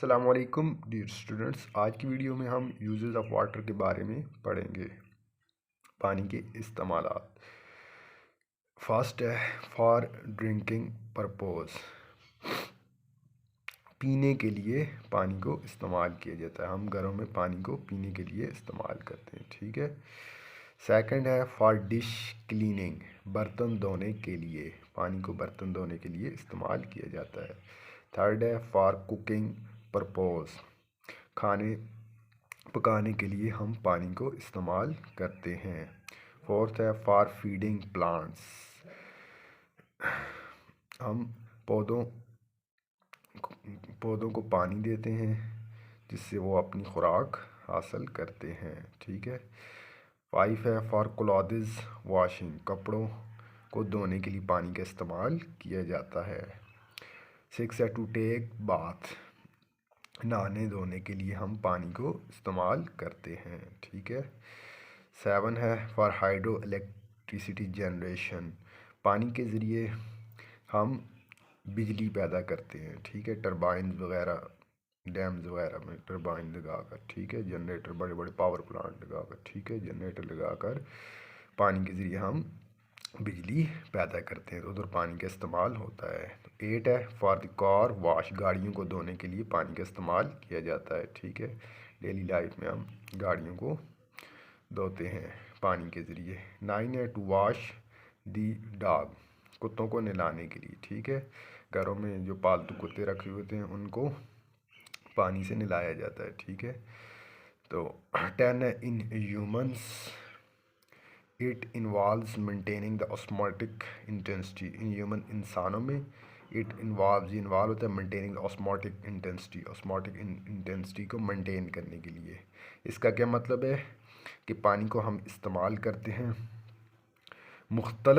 السلام علیکم dear students, آج کی ویڈیو میں ہم یوزز آف واٹر کے بارے میں پڑھیں گے۔ پانی کے استعمالات۔ فرسٹ ہے فار ڈرنکنگ پرپوز، پینے کے لیے پانی کو استعمال کیا جاتا ہے۔ ہم گھروں میں پانی کو پینے کے لیے استعمال کرتے ہیں، ٹھیک ہے۔ سیکنڈ ہے فار ڈش کلیننگ، برتن دھونے کے لیے، پانی کو برتن دھونے کے لیے استعمال کیا جاتا ہے۔ تھرڈ ہے فار کوکنگ پرپوز، کھانے پکانے کے لیے ہم پانی کو استعمال کرتے ہیں۔ فورتھ ہے فار فیڈنگ پلانٹس، ہم پودوں کو پانی دیتے ہیں جس سے وہ اپنی خوراک حاصل کرتے ہیں، ٹھیک ہے۔ 5 ہے فار کلوتھز واشنگ، کپڑوں کو دھونے کے لیے پانی کا استعمال کیا جاتا ہے۔ 6 ہے ٹو ٹیک باتھ، نہانے دھونے کے لیے ہم پانی کو استعمال کرتے ہیں، ٹھیک ہے۔ 7 ہے فار ہائیڈرو الیکٹریسٹی جنریشن، پانی کے ذریعے ہم بجلی پیدا کرتے ہیں، ٹھیک ہے۔ ٹربائنز وغیرہ، ڈیمز وغیرہ میں ٹربائن لگا کر، ٹھیک ہے، جنریٹر، بڑے بڑے پاور پلانٹ لگا کر، ٹھیک ہے، جنریٹر لگا کر پانی کے ذریعے ہم بجلی پیدا کرتے ہیں، تو ادھر پانی کا استعمال ہوتا ہے۔ 8 ہے فار دی کار واش، گاڑیوں کو دھونے کے لیے پانی کا استعمال کیا جاتا ہے، ٹھیک ہے۔ ڈیلی لائف میں ہم گاڑیوں کو دھوتے ہیں پانی کے ذریعے۔ 9 ہے ٹو واش دی ڈاگ، کتوں کو نہلانے کے لیے، ٹھیک ہے، گھروں میں جو پالتو کتے رکھے ہوتے ہیں ان کو پانی سے نہلایا جاتا ہے، ٹھیک ہے۔ تو 10 ہے in humans it involves maintaining the osmotic intensity, in human انسانوں میں اٹ انوالوز، یہ انوالو ہوتا ہے maintaining the osmotic intensity, osmotic intensity کو مینٹین کرنے کے لیے۔ اس کا کیا مطلب ہے کہ پانی کو ہم استعمال کرتے ہیں مختلف